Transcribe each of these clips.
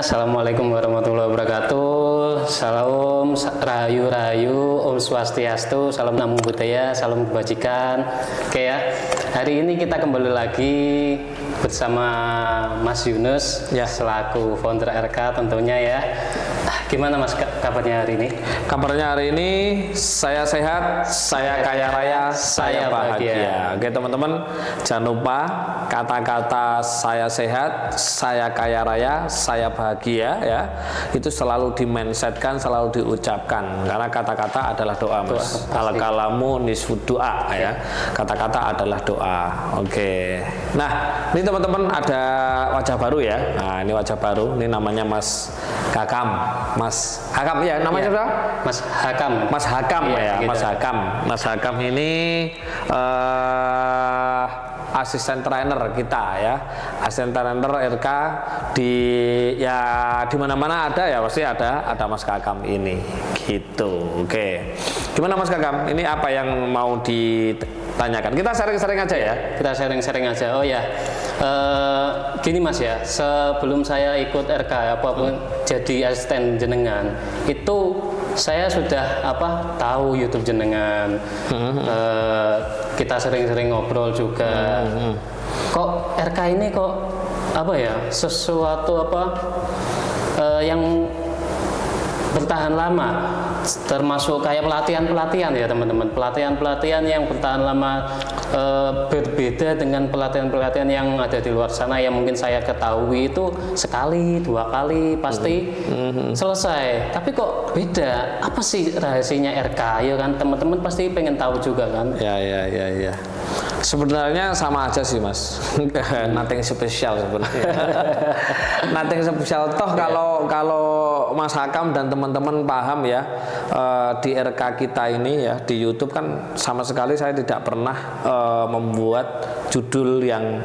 Assalamualaikum warahmatullahi wabarakatuh. Salam rahayu rahayu, Om Swastiastu, salam namo buddhaya, salam kebajikan. Oke ya, hari ini kita kembali lagi bersama Mas Yunus ya, selaku founder RK tentunya ya. Gimana Mas kabarnya hari ini? Kabarnya hari ini saya sehat, saya kaya raya, saya bahagia. Oke teman-teman, jangan lupa kata-kata saya sehat, saya kaya raya, saya bahagia ya. Itu selalu di-mindsetkan, selalu diucapkan karena kata-kata adalah doa, Mas. Al-kalamu nisfud doa ya. Kata-kata adalah doa. Oke. Nah, ini teman-teman ada wajah baru ya. Nah, ini wajah baru. Ini namanya Mas Hakam. Mas Hakam ya, namanya siapa? Mas Hakam. Mas Hakam ya, gitu. Mas Hakam. Mas Hakam ini asisten trainer kita ya, asisten trainer RK di ya di mana-mana ada ya, pasti ada Mas Hakam ini gitu. Oke, gimana Mas Hakam? Ini apa yang mau ditanyakan? Kita sharing-sharing aja ya. Kita sharing-sharing aja. Oh ya, gini Mas ya, sebelum saya ikut RK apapun jadi asisten jenengan itu saya sudah tahu YouTube jenengan. Kita sering-sering ngobrol juga. Kok RK ini kok sesuatu yang bertahan lama, termasuk kayak pelatihan-pelatihan ya teman-teman, pelatihan-pelatihan yang bertahan lama, berbeda dengan pelatihan-pelatihan yang ada di luar sana yang mungkin saya ketahui itu sekali, 2 kali pasti selesai. Tapi kok beda? Apa sih rahasianya RK? Ya kan teman-teman pasti pengen tahu juga kan? Ya. Sebenarnya sama aja sih Mas, nothing spesial sebenarnya. Nothing spesial toh kalau Mas Hakam dan teman-teman paham ya, di RK kita ini ya di YouTube kan sama sekali saya tidak pernah membuat judul yang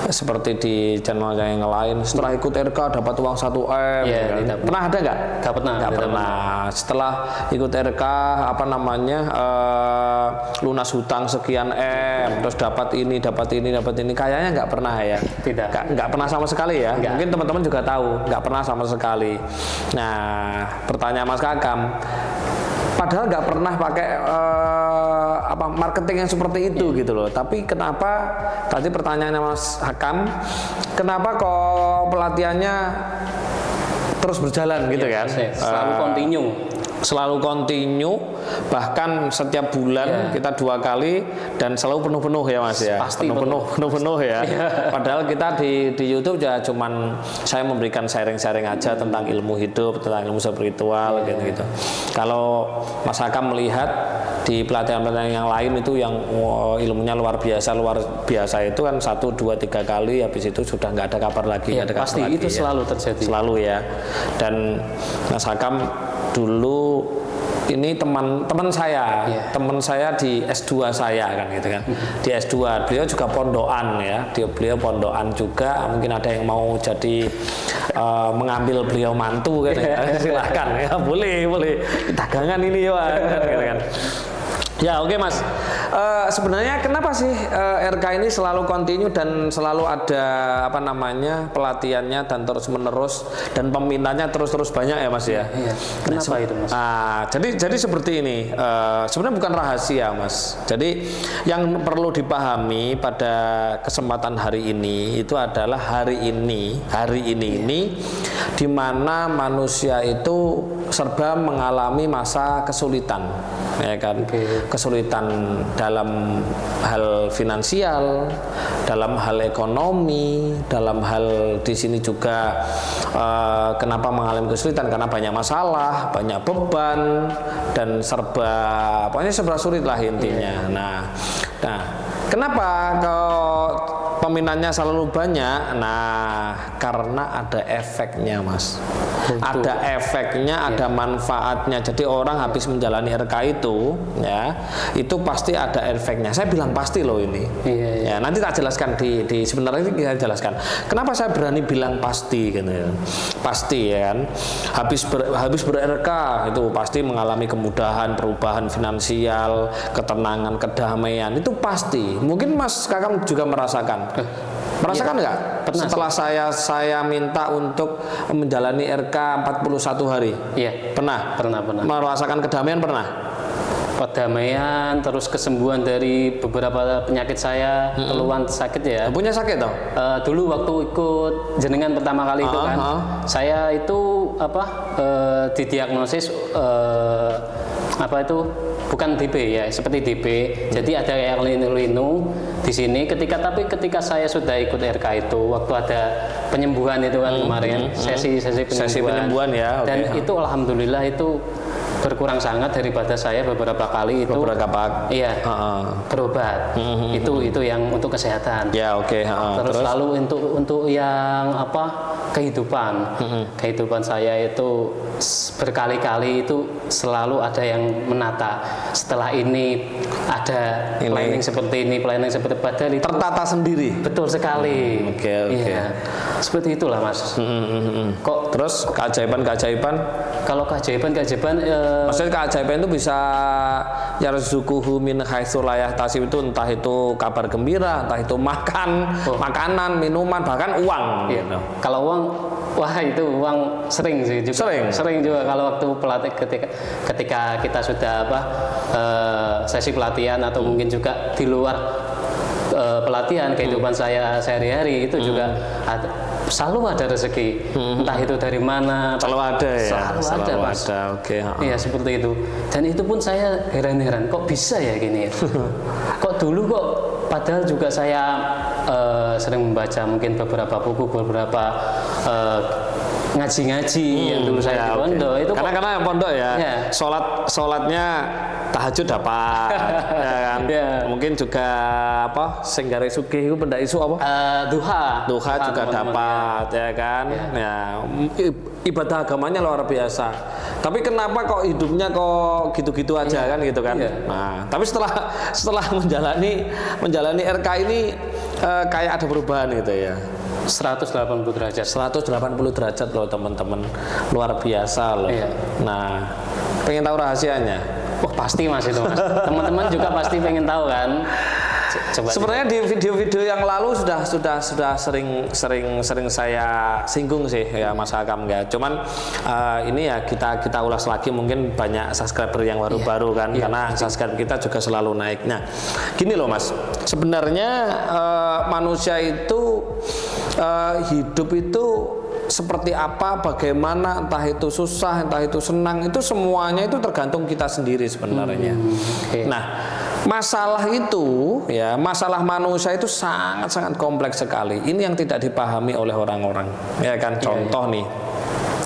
seperti di channel yang lain. Setelah ikut RK dapat uang 1M. Ya, kan? Pernah ada nggak? Nggak pernah. Setelah ikut RK lunas hutang sekian M, terus dapat ini, kayaknya nggak pernah ya. Tidak. Nggak pernah sama sekali ya. Enggak. Mungkin teman-teman juga tahu, nggak pernah sama sekali. Nah, pertanyaan Mas Hakam, padahal nggak pernah pakai marketing yang seperti itu gitu loh. Tapi kenapa tadi pertanyaannya Mas Hakam, kenapa kok pelatihannya terus berjalan gitu kan? Selalu continue, bahkan setiap bulan kita 2 kali dan selalu penuh-penuh ya Mas ya. Pasti penuh ya. Padahal kita di YouTube ya cuman saya memberikan sharing-sharing aja tentang ilmu hidup, tentang ilmu spiritual gitu. Kalau Mas Hakam melihat di pelatihan-pelatihan yang lain itu yang ilmunya luar biasa itu kan 1, 2, 3 kali, habis itu sudah nggak ada kabar lagi. Ya, pasti itu ya. Selalu terjadi. Selalu ya. Dan Mas Hakam dulu ini teman saya, teman saya di S2 saya kan gitu kan. Di S2 beliau juga pondokan ya. Beliau pondokan juga. Mungkin ada yang mau jadi mengambil beliau mantu kan ya. Silahkan ya, boleh. Dagangan ini ya gitu kan. Ya oke Mas, sebenarnya kenapa sih RK ini selalu continue dan selalu ada pelatihannya dan terus menerus dan peminatnya terus banyak ya Mas ya? Iya. Kenapa itu Mas? Jadi seperti ini, sebenarnya bukan rahasia Mas. Jadi yang perlu dipahami pada kesempatan hari ini itu adalah hari ini di mana manusia itu serba mengalami masa kesulitan, ya kan? Kesulitan dalam hal finansial, dalam hal ekonomi, dalam hal di sini juga kenapa mengalami kesulitan karena banyak masalah, banyak beban dan pokoknya serba sulit lah intinya. Nah, kenapa peminatnya selalu banyak? Nah, karena ada efeknya Mas. Ada efeknya, ada manfaatnya. Jadi orang habis menjalani RK itu ya, itu pasti ada efeknya. Saya bilang pasti loh ini. Ya, nanti tak jelaskan di sebentar lagi kita jelaskan. Kenapa saya berani bilang pasti gitu ya. Pasti ya kan. Habis ber-RK itu pasti mengalami kemudahan, perubahan finansial, ketenangan, kedamaian. Itu pasti. Mungkin Mas Kakang juga merasakan. Merasakan nggak? Pernah. Setelah saya minta untuk menjalani RK 41 hari. Iya. Pernah? Pernah. Merasakan kedamaian pernah? Kedamaian, terus kesembuhan dari beberapa penyakit saya, keluhan sakit ya. Punya sakit toh? Dulu waktu ikut jenengan pertama kali itu kan, saya itu didiagnosis bukan DB ya, seperti DB. Jadi ada yang linu di sini. Ketika saya sudah ikut RK itu, waktu ada penyembuhan itu kan kemarin, sesi penyembuhan ya. Dan itu alhamdulillah itu berkurang sangat daripada saya beberapa kali itu iya berobat. Itu yang untuk kesehatan ya. Terus lalu untuk yang kehidupan saya itu berkali-kali itu selalu ada yang menata. Setelah ini ada planning seperti ini, planning seperti padahal itu tertata sendiri. Betul sekali. Iya. Seperti itulah Mas. Kok terus keajaiban? Kalau keajaiban maksudnya keajaiban itu bisa yarzuquhu min haitsu la yahtasib, itu entah itu kabar gembira, entah itu makanan, minuman, bahkan uang gitu. Kalau uang, wah itu uang sering sih juga. Sering juga kalau waktu pelatih ketika kita sudah sesi pelatihan atau mungkin juga di luar pelatihan kehidupan saya sehari-hari itu juga selalu ada rezeki, entah itu dari mana, selalu ada ya, selalu ada. Oke. Iya seperti itu. Dan itu pun saya heran-heran, kok bisa ya gini ya? Kok dulu padahal juga saya sering membaca mungkin beberapa buku, beberapa ngaji-ngaji yang dulu saya di pondok itu karena yang pondok ya. Sholatnya tahajud dapat ya kan. Mungkin juga sing gare sugih iku pendak isu duha juga dapat ya kan. Ya ibadah agamanya luar biasa. Tapi kenapa kok hidupnya kok gitu-gitu aja kan gitu kan. Nah, tapi setelah menjalani RK ini kayak ada perubahan gitu ya. 180 derajat loh teman-teman, luar biasa loh. Nah, pengen tahu rahasianya? Wah pasti Mas itu Mas. Teman-teman juga pasti pengen tahu kan. Sebenarnya di video-video yang lalu sudah sering saya singgung sih ya Mas Hakam ya. Cuman ini ya kita ulas lagi, mungkin banyak subscriber yang baru-baru kan, karena subscriber kita juga selalu naik. Nah, gini loh Mas. Sebenarnya manusia itu hidup itu seperti apa, bagaimana, entah itu susah, entah itu senang, itu semuanya itu tergantung kita sendiri sebenarnya. Nah, masalah itu ya, masalah manusia itu sangat-sangat kompleks sekali. Ini yang tidak dipahami oleh orang-orang. Ya kan, contoh nih.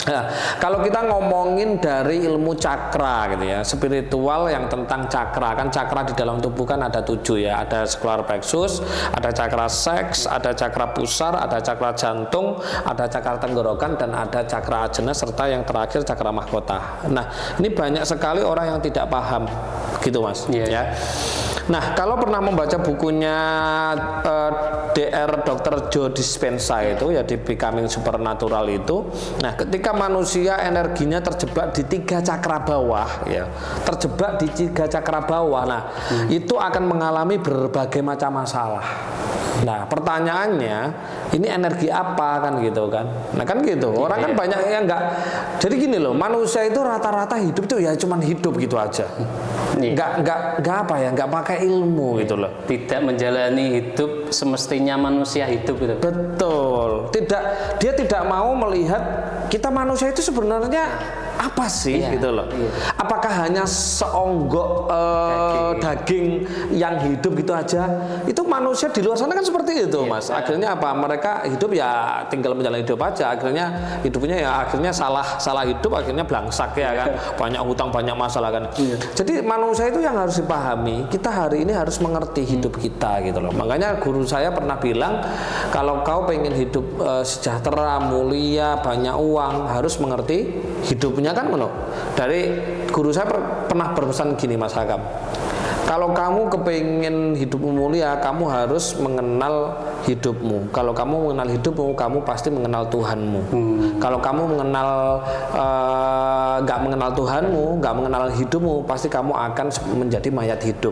Nah, kalau kita ngomongin dari ilmu cakra gitu ya, spiritual yang tentang cakra, kan cakra di dalam tubuh kan ada 7 ya, ada solar plexus, ada cakra seks, ada cakra pusar, ada cakra jantung, ada cakra tenggorokan, dan ada cakra ajna, serta yang terakhir cakra mahkota. Nah, ini banyak sekali orang yang tidak paham gitu Mas. Ya. Nah, kalau pernah membaca bukunya Dr. Joe Dispenza itu ya, di Becoming Supernatural itu, nah ketika manusia energinya terjebak di 3 cakra bawah ya, terjebak di 3 cakra bawah, nah itu akan mengalami berbagai macam masalah. Nah pertanyaannya, ini energi apa kan gitu kan? Nah kan gitu, orang kan banyak yang enggak. Jadi gini loh, manusia itu rata-rata hidup itu ya cuman hidup gitu aja. Enggak pakai ilmu gitu loh. Tidak menjalani hidup semestinya manusia hidup gitu. Betul. Dia tidak mau melihat kita manusia itu sebenarnya apa sih gitu loh. Apakah hanya seonggok daging yang hidup gitu aja? Itu manusia di luar sana kan seperti itu Mas. Akhirnya apa? Mereka hidup ya tinggal menjalani hidup aja. Akhirnya hidupnya ya akhirnya salah hidup, akhirnya blangsak ya kan. Banyak hutang, banyak masalah kan. Jadi manusia itu yang harus dipahami. Kita hari ini harus mengerti hidup kita gitu loh. Makanya guru saya pernah bilang, kalau kau pengen hidup sejahtera, mulia, banyak uang, harus mengerti hidupnya kan. Dari guru saya pernah berpesan gini Mas Hakam, Kalau kamu kepingin hidupmu mulia, kamu harus mengenal hidupmu. Kalau kamu mengenal hidupmu, kamu pasti mengenal Tuhanmu. Kalau kamu nggak mengenal Tuhanmu, nggak mengenal hidupmu, pasti kamu akan menjadi mayat hidup.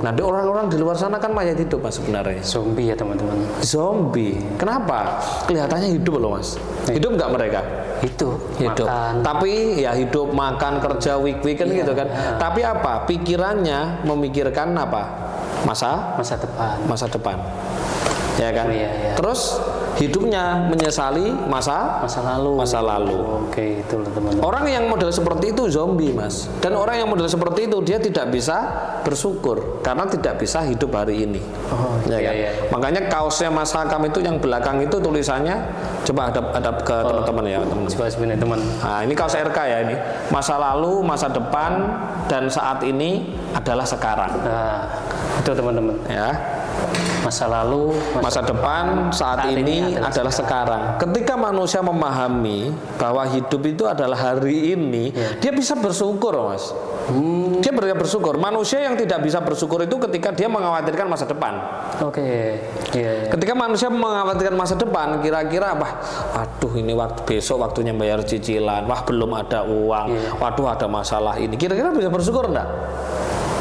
Nah, orang-orang di luar sana kan mayat hidup Mas sebenarnya. Zombie ya teman-teman. Zombie. Kenapa? Kelihatannya hidup loh Mas. Hidup nggak mereka? Hidup. Makan. Tapi ya hidup, makan, kerja, weekend gitu kan. Tapi apa? Pikirannya memikirkan apa? Masa depan. Ya kan? Terus hidupnya menyesali masa lalu. Oke, itu teman-teman. Orang yang model seperti itu zombie Mas. Dan orang yang model seperti itu dia tidak bisa bersyukur karena tidak bisa hidup hari ini. Makanya kaosnya Mas Hakam itu yang belakang itu tulisannya, coba hadap ke teman-teman ya teman. Nah, ini kaos RK ya ini. Masa lalu, masa depan, dan saat ini adalah sekarang. Nah, itu teman-teman. Ya. Masa lalu, masa depan, saat ini adalah sekarang. Ketika manusia memahami bahwa hidup itu adalah hari ini, dia bisa bersyukur, Mas. Dia bersyukur. Manusia yang tidak bisa bersyukur itu ketika dia mengkhawatirkan masa depan. Ketika manusia mengkhawatirkan masa depan, kira-kira waduh ini besok waktunya bayar cicilan, belum ada uang, waduh ada masalah ini. Kira-kira bisa bersyukur enggak?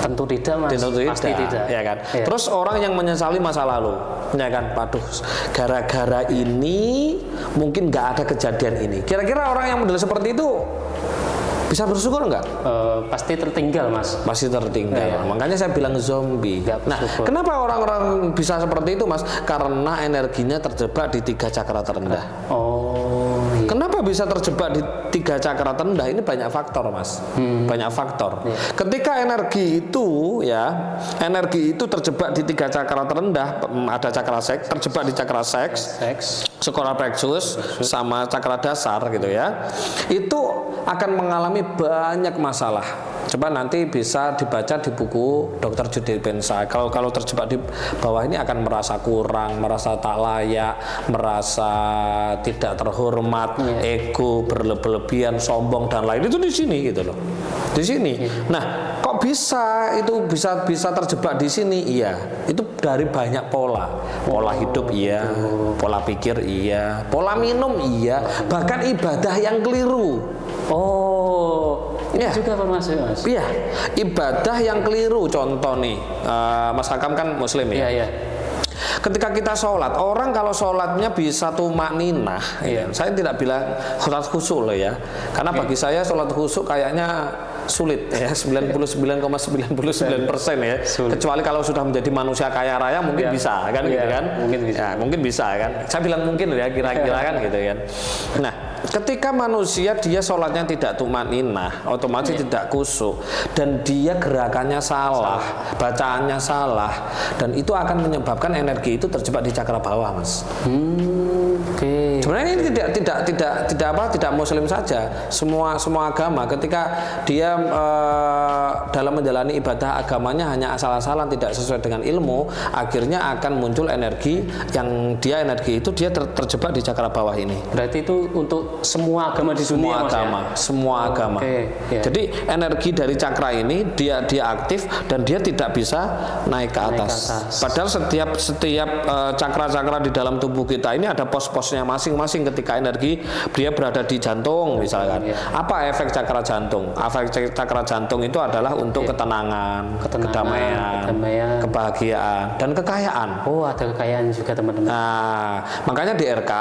Tentu tidak Mas, pasti tidak. Ya kan? Terus orang yang menyesali masa lalu, ya kan? Waduh, gara-gara ini mungkin nggak ada kejadian ini. Kira-kira orang yang model seperti itu bisa bersyukur nggak? Pasti tertinggal Mas. Pasti tertinggal. Makanya saya bilang zombie. Nah, kenapa orang-orang bisa seperti itu Mas? Karena energinya terjebak di 3 cakra terendah. Kenapa bisa terjebak di 3 cakra terendah? Ini banyak faktor Mas. Banyak faktor. Ketika energi itu terjebak di 3 cakra terendah, ada cakra seks, terjebak di cakra seks, solar plexus, sama cakra dasar gitu ya. Itu akan mengalami banyak masalah. Coba nanti bisa dibaca di buku Dr. Judy Bensa. Kalau terjebak di bawah ini akan merasa kurang, merasa tak layak, merasa tidak terhormat, ego, berlebihan, sombong dan lain. Itu di sini gitu loh. Di sini. Nah, kok bisa itu bisa terjebak di sini? Iya. Itu dari banyak pola. Pola hidup iya, pola pikir iya, pola minum iya, bahkan ibadah yang keliru. Juga termasuk Mas. Iya, ibadah yang keliru. Contoh nih, Mas Hakam kan Muslim ya. Ketika kita sholat, orang kalau sholatnya bisa tumakninah, saya tidak bilang sholat khusyuk loh ya, karena bagi saya sholat khusyuk kayaknya sulit ya, 99,99% ya. Kecuali kalau sudah menjadi manusia kaya raya mungkin bisa kan gitu kan. Mungkin bisa kan. Saya bilang mungkin ya, kira-kira kan gitu kan. Nah, ketika manusia dia sholatnya tidak tumakninah, otomatis tidak khusyuk, dan dia gerakannya salah, bacaannya salah, dan itu akan menyebabkan energi itu terjebak di cakra bawah, Mas. Sebenarnya ini tidak Muslim saja, semua agama ketika dia dalam menjalani ibadah agamanya hanya asal-asalan tidak sesuai dengan ilmu, akhirnya akan muncul energi yang dia terjebak di cakra bawah ini. Berarti itu untuk semua agama di dunia, semua agama. Jadi energi dari cakra ini dia aktif dan dia tidak bisa naik ke atas. Padahal setiap cakra-cakra di dalam tubuh kita ini ada pos-posnya masing-masing. Ketika energi dia berada di jantung misalkan. Apa efek cakra jantung? Efek cakra jantung itu adalah untuk ketenangan, kedamaian, kebahagiaan, dan kekayaan. Ada kekayaan juga teman-teman. Nah, makanya di RK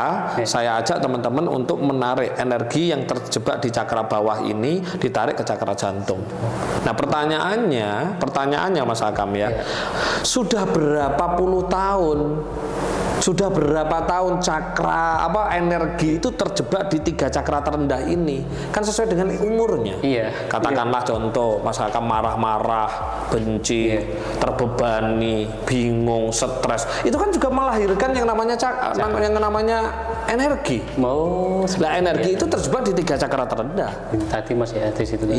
saya ajak teman-teman untuk menarik energi yang terjebak di cakra bawah ini, ditarik ke cakra jantung. Nah, pertanyaannya Mas Hakam ya, sudah berapa puluh tahun? Sudah berapa tahun energi itu terjebak di 3 cakra terendah ini? Kan sesuai dengan umurnya. Katakanlah contoh, Mas Hakam marah-marah, benci, terbebani, bingung, stres. Itu kan juga melahirkan yang namanya energi. Energi itu terjebak di 3 cakra terendah. Tadi Mas ya di situ.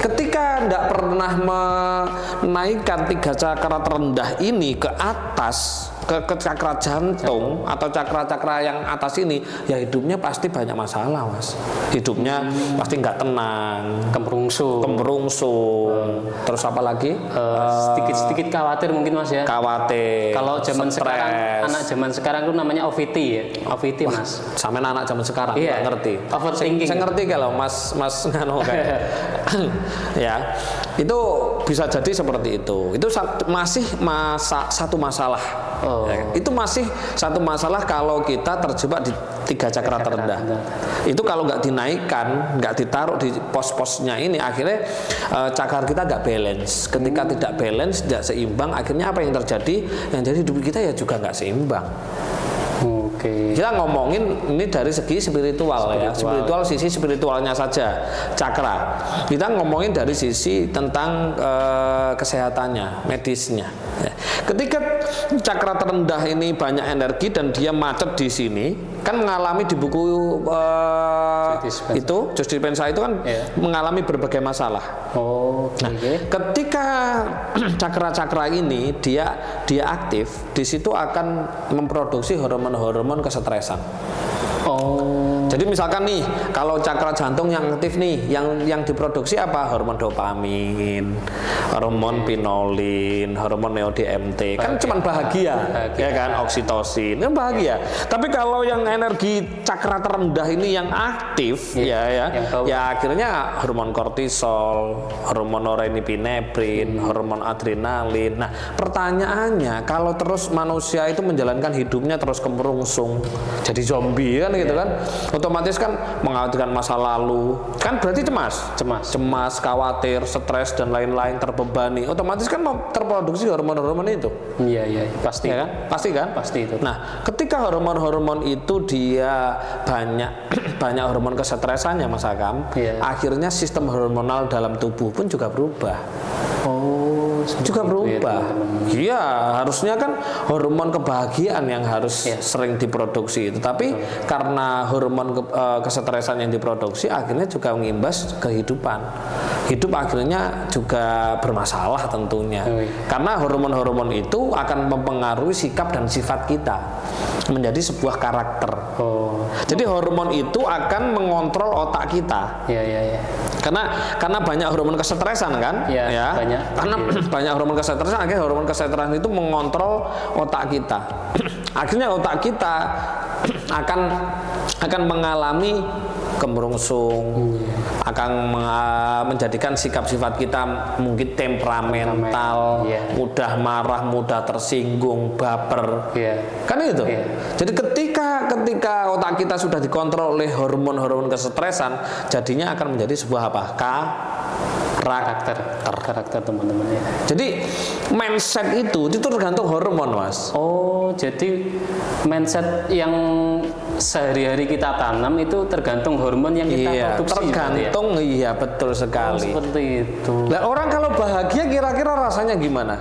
Ketika tidak pernah menaikkan 3 cakra terendah ini ke atas, ke cakra jantung atau cakra-cakra yang atas ini, ya hidupnya pasti banyak masalah, Mas. Hidupnya pasti nggak tenang, kemerungsung. Terus apa lagi? Sedikit-sedikit khawatir mungkin, Mas ya. Khawatir. Kalau zaman stres. sekarang, anak zaman sekarang itu namanya OVT ya. OVT, Mas. Sama anak zaman sekarang Iya. nggak ngerti. Overthinking. Saya ngerti kalau Mas ngano kayak. Ya. Itu bisa jadi seperti itu. Itu masih satu masalah. Ya, itu masih satu masalah kalau kita terjebak di 3 cakra terendah. Itu kalau nggak dinaikkan, nggak ditaruh di pos-posnya ini, akhirnya cakra kita nggak balance. Ketika tidak balance, tidak seimbang, akhirnya apa yang terjadi? Yang jadi hidup kita ya juga nggak seimbang. Kita ngomongin ini dari segi spiritual ya, spiritual, sisi spiritualnya saja, cakra. Kita ngomongin dari sisi tentang kesehatannya, medisnya. Ya. Ketika cakra terendah ini banyak energi dan dia macet di sini, kan mengalami di buku itu Joe Dispenza itu kan mengalami berbagai masalah. Nah, ketika cakra-cakra ini dia aktif, di situ akan memproduksi hormon-hormon kesetresan. Jadi misalkan nih, kalau cakra jantung yang aktif nih, yang diproduksi apa? Hormon dopamin, hormon pinolin, hormon neo-DMT. Kan cuma bahagia, ya kan? Oksitosin, kan bahagia. Tapi kalau yang energi cakra terendah ini yang aktif, ya akhirnya hormon kortisol, hormon norepinefrin, hormon adrenalin. Nah, pertanyaannya, kalau terus manusia itu menjalankan hidupnya terus kemerungsung, jadi zombie kan gitu kan? Otomatis kan mengkhawatirkan masa lalu, kan berarti cemas, khawatir, stres dan lain-lain, terbebani. Otomatis kan terproduksi hormon-hormon itu. Iya, pasti. Ya kan? Pasti itu. Nah, ketika hormon-hormon itu dia banyak hormon kesetresannya, Mas Akam, akhirnya sistem hormonal dalam tubuh pun juga berubah. Juga berubah. Iya, harusnya kan hormon kebahagiaan yang harus sering diproduksi itu, tapi karena hormon kesetresan yang diproduksi akhirnya juga mengimbas kehidupan. Hidup akhirnya juga bermasalah tentunya. Karena hormon-hormon itu akan mempengaruhi sikap dan sifat kita menjadi sebuah karakter. Jadi hormon itu akan mengontrol otak kita. Karena banyak hormon kesetresan kan? Banyak. Karena banyak hormon kesetresan, akhirnya hormon kesetresan itu mengontrol otak kita. Akhirnya otak kita akan mengalami kemerungsung, akan menjadikan sikap sifat kita mungkin temperamental, mudah marah, mudah tersinggung, baper, kan itu. Jadi ketika otak kita sudah dikontrol oleh hormon-hormon kesetresan, jadinya akan menjadi sebuah apa? Karakter teman-teman ya. Jadi mindset itu tergantung hormon, Mas. Jadi mindset yang sehari-hari kita tanam itu tergantung hormon yang kita produksi. Tergantung, iya betul sekali. Seperti itu. Nah, orang kalau bahagia kira-kira rasanya gimana?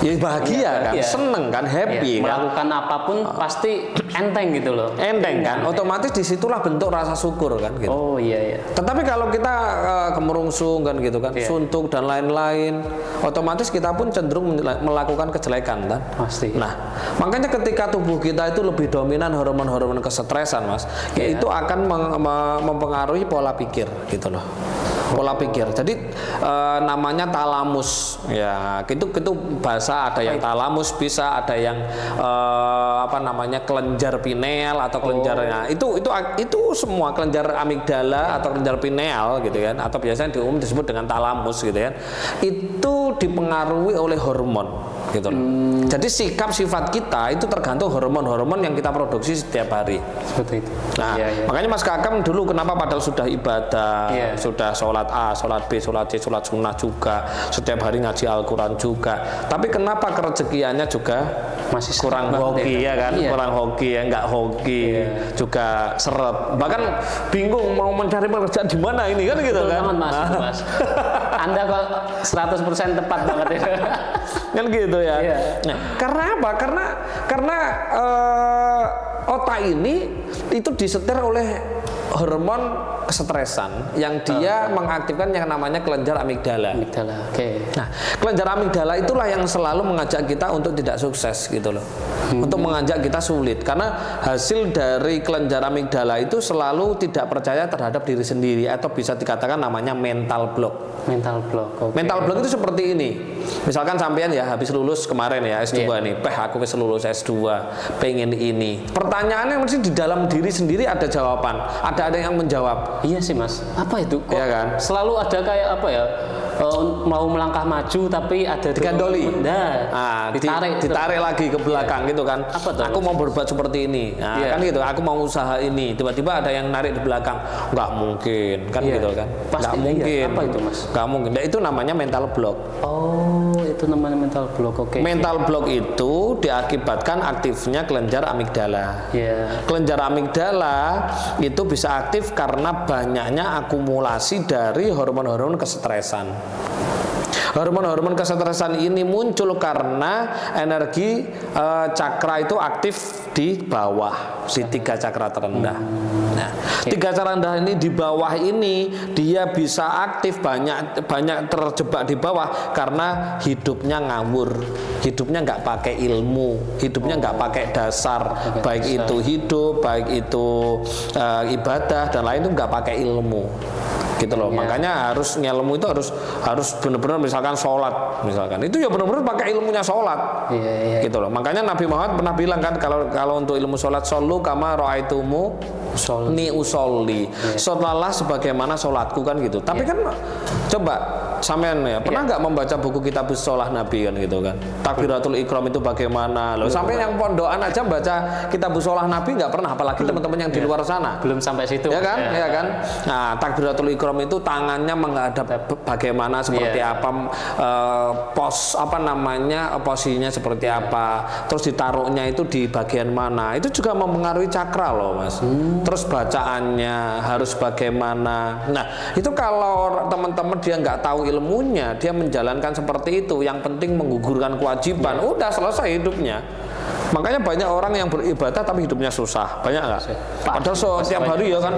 Ya bahagia kan, seneng kan, happy kan. Melakukan apapun pasti enteng gitu loh. Enteng kan, otomatis disitulah bentuk rasa syukur kan gitu. Tetapi kalau kita kemerungsung kan gitu kan, suntuk dan lain-lain, otomatis kita pun cenderung melakukan kejelekan kan. Pasti. Nah, makanya ketika tubuh kita itu lebih dominan hormon-hormon kesetresan, Mas, itu akan mempengaruhi pola pikir gitu loh. Pola pikir. Jadi namanya talamus. Ya, itu bahasa, ada yang talamus, bisa ada yang kelenjar pineal atau kelenjarnya. Itu semua kelenjar amigdala atau kelenjar pineal gitu kan, atau biasanya disebut dengan talamus gitu kan. Itu dipengaruhi oleh hormon gitu loh. Jadi sikap sifat kita itu tergantung hormon-hormon yang kita produksi setiap hari. Seperti itu. Nah, makanya Mas Kakam dulu kenapa padahal sudah ibadah, sudah sholat A, sholat B, sholat C, sholat sunnah juga, setiap hari ngaji Al-Quran juga, tapi kenapa kerezekiannya juga masih kurang hoki ya kan? Kurang hoki ya, nggak hoki, juga seret, bahkan bingung mau mencari pekerjaan di mana ini kan gitu. Betul kan? Mas. Anda kok 100% tepat banget ya. Kan gitu ya. Nah, karena apa? Karena otak ini itu disetir oleh hormon kesetresan yang dia mengaktifkan yang namanya kelenjar amigdala. Amigdala. Oke. Nah, kelenjar amigdala itulah yang selalu mengajak kita untuk tidak sukses gitu loh. Untuk mengajak kita sulit karena hasil dari kelenjar amigdala itu selalu tidak percaya terhadap diri sendiri atau bisa dikatakan namanya mental block. Mental block. Okay. Mental block itu seperti ini. Misalkan sampean ya habis lulus kemarin ya S2 nih, aku habis lulus S2, pengen ini. Pertanyaannya mesti di dalam diri sendiri ada jawaban. Ada yang menjawab. Iya sih Mas. Apa itu? Kok ya kan? Selalu ada kayak apa ya? Mau melangkah maju tapi ada digandoli. Nah, ditarik lagi ke belakang gitu kan. Apa tuh, aku mau berbuat seperti ini. Nah, kan gitu. Aku mau usaha ini. Tiba-tiba ada yang narik di belakang. Nggak mungkin kan gitu kan. Pasti nggak mungkin. Apa itu Mas? Nggak mungkin. Nah, itu namanya mental block. Oh, itu namanya mental block. Oke. Mental block itu diakibatkan aktifnya kelenjar amigdala. Kelenjar amigdala itu bisa aktif karena banyaknya akumulasi dari hormon-hormon kesetresan. Hormon-hormon kesetresan ini muncul karena energi cakra itu aktif di bawah, di 3 cakra terendah. Nah, 3 cakra terendah ini di bawah ini dia bisa aktif banyak terjebak di bawah karena hidupnya ngawur, hidupnya nggak pakai ilmu, hidupnya nggak pakai dasar, baik itu hidup, baik itu ibadah dan lain itu nggak pakai ilmu. Gitu loh. Makanya harus ilmu itu harus benar-benar misalkan sholat misalkan itu ya benar-benar pakai ilmunya sholat. Gitu loh. Makanya Nabi Muhammad pernah bilang kan kalau untuk ilmu sholat, shollu kama ra'aitumu ni usolli. Sholatlah sebagaimana sholatku kan gitu. Tapi kan coba sampean ya pernah nggak membaca buku kitab sholah Nabi kan gitu kan. Takbiratul ikram itu bagaimana loh. Sampai yang pondokan aja baca kitab sholah Nabi nggak pernah, apalagi teman-teman yang di luar sana. Belum sampai situ. Ya kan? Ya kan? Nah, takbiratul ikram itu tangannya menghadap bagaimana seperti apa, posisinya seperti apa, terus ditaruhnya itu di bagian mana, itu juga mempengaruhi cakra loh Mas. Terus bacaannya harus bagaimana. Nah itu kalau teman-teman dia nggak tahu ilmunya, dia menjalankan seperti itu, yang penting menggugurkan kewajiban, udah selesai hidupnya. Makanya banyak orang yang beribadah tapi hidupnya susah, banyak nggak? Padahal setiap hari ya kan.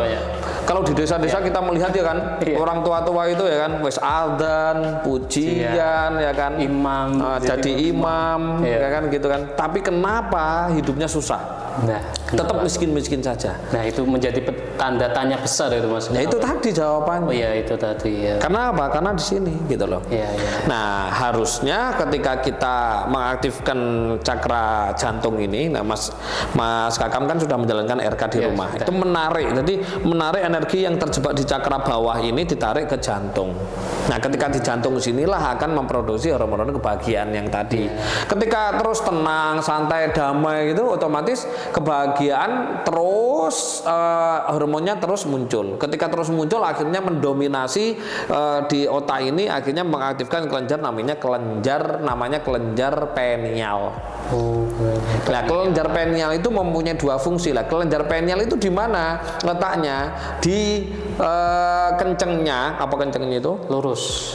Kalau di desa-desa kita melihat ya kan, orang tua-tua itu ya kan, wes adzan, pujian ya kan, imam, jadi imam, ya kan gitu kan. Tapi kenapa hidupnya susah? Nah, tetap miskin-miskin saja. Nah, itu menjadi tanda tanya besar itu Mas. Nah, itu tadi jawabannya. Oh iya, itu tadi ya. Karena apa? Karena di sini gitu loh. Nah, harusnya ketika kita mengaktifkan cakra jantung ini, nah Mas Kakam kan sudah menjalankan RK di rumah. Itu menarik. Jadi menarik energi yang terjebak di cakra bawah ini ditarik ke jantung. Nah, ketika di jantung sinilah akan memproduksi hormon kebahagiaan yang tadi. Ketika terus tenang, santai, damai gitu, otomatis kebahagiaan terus hormonnya terus muncul. Ketika terus muncul akhirnya mendominasi di otak ini, akhirnya mengaktifkan kelenjar namanya kelenjar pineal. Nah, kelenjar pineal itu mempunyai 2 fungsi lah. Kelenjar pineal itu di mana letaknya? Di kencengnya, apa kencengnya itu?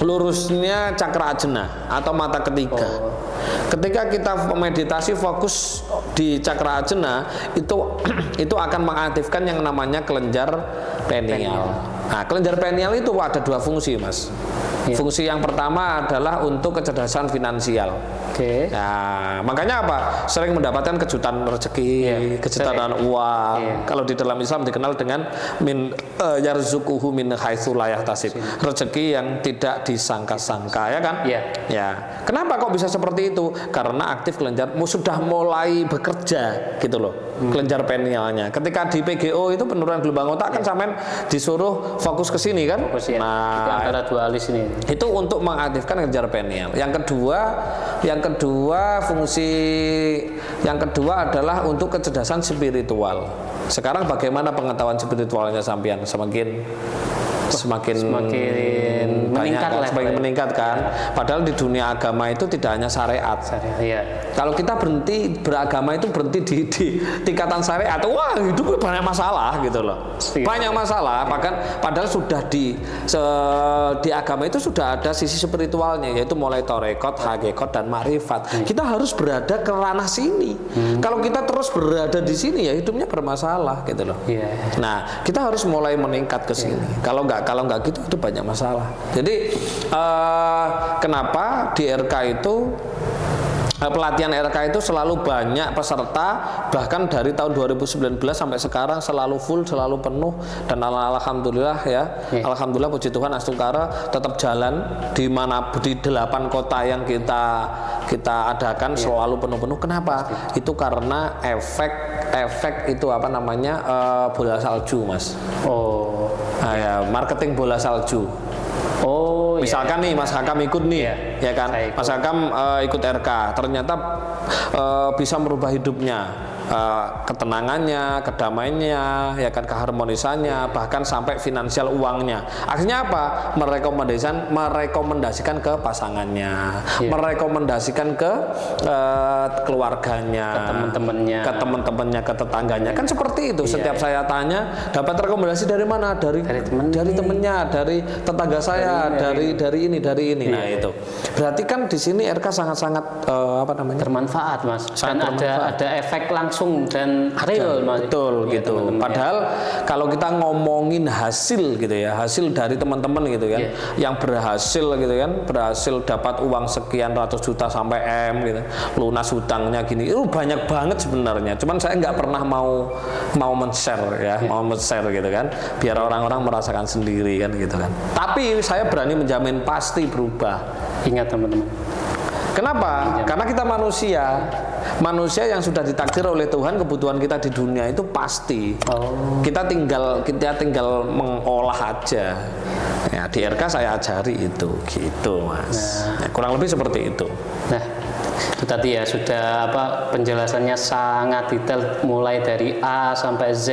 Lurusnya cakra ajna atau mata ketiga. Ketika kita meditasi fokus di cakra ajna itu akan mengaktifkan yang namanya kelenjar pineal. Nah, kelenjar pineal itu ada 2 fungsi, Mas. Fungsi yang pertama adalah untuk kecerdasan finansial. Nah, makanya apa? Sering mendapatkan kejutan rezeki, kejutan uang. Kalau di dalam Islam dikenal dengan yarzuquhu min haitsu la yahtasib. Rezeki yang tidak disangka-sangka, ya kan? Ya. Kenapa kok bisa seperti itu? Karena aktif kelenjar sudah mulai bekerja gitu loh. Kelenjar pinealnya. Ketika di PGO itu penurunan gelombang otak kan sampean disuruh fokus ke sini kan? Nah, antara 2 alis ini. Itu untuk mengaktifkan kelenjar pineal. Yang kedua fungsi yang kedua adalah untuk kecerdasan spiritual. Sekarang bagaimana pengetahuan spiritualnya sampean? Semakin meningkat kan? Padahal di dunia agama itu tidak hanya syariat. Kalau kita berhenti beragama itu berhenti di tingkatan syariat, wah hidup banyak masalah gitu loh. Banyak masalah, bahkan padahal sudah di agama itu sudah ada sisi spiritualnya, yaitu mulai torekot, hakikat dan makrifat. Kita harus berada ke ranah sini. Kalau kita terus berada di sini ya hidupnya bermasalah gitu loh. Nah, kita harus mulai meningkat ke sini. Kalau nggak gitu itu banyak masalah. Jadi kenapa di RK itu pelatihan RK itu selalu banyak peserta, bahkan dari tahun 2019 sampai sekarang selalu full, selalu penuh, dan alhamdulillah ya, alhamdulillah puji Tuhan Astungkara tetap jalan di 8 kota yang kita adakan selalu penuh-penuh. Kenapa? Itu karena efek itu apa namanya bola salju, Mas. Nah, ya, marketing bola salju. Misalkan nih Mas Hakam ikut nih, ya kan? Mas Hakam ikut RK, ternyata bisa merubah hidupnya, ketenangannya, kedamaiannya, ya kan, keharmonisannya, bahkan sampai finansial uangnya. Akhirnya apa? Merekomendasikan ke pasangannya, merekomendasikan ke keluarganya, ke teman-temannya, ke tetangganya. Kan seperti itu. Setiap saya tanya, dapat rekomendasi dari mana? Dari temannya, dari tetangga saya, dari ini. Nah itu. Berarti kan di sini RK sangat-sangat apa namanya? Bermanfaat, Mas. Dan ada efek langsung dan real, Mas. Betul gitu. Padahal kalau kita ngomongin hasil gitu ya, hasil dari teman-teman gitu kan, yang berhasil gitu kan, berhasil dapat uang sekian ratus juta sampai M gitu, lunas hutangnya gini, itu banyak banget sebenarnya. Cuman saya nggak pernah mau men-share ya, mau men-share gitu kan, biar orang-orang merasakan sendiri kan gitu kan. Tapi saya berani menjamin pasti berubah. Ingat teman-teman. Kenapa? Karena kita manusia yang sudah ditakdir oleh Tuhan, kebutuhan kita di dunia itu pasti. Kita tinggal mengolah aja. Ya, di RK saya ajari itu, gitu Mas. Nah, kurang lebih seperti itu. Nah, itu tadi ya sudah penjelasannya sangat detail, mulai dari A sampai Z,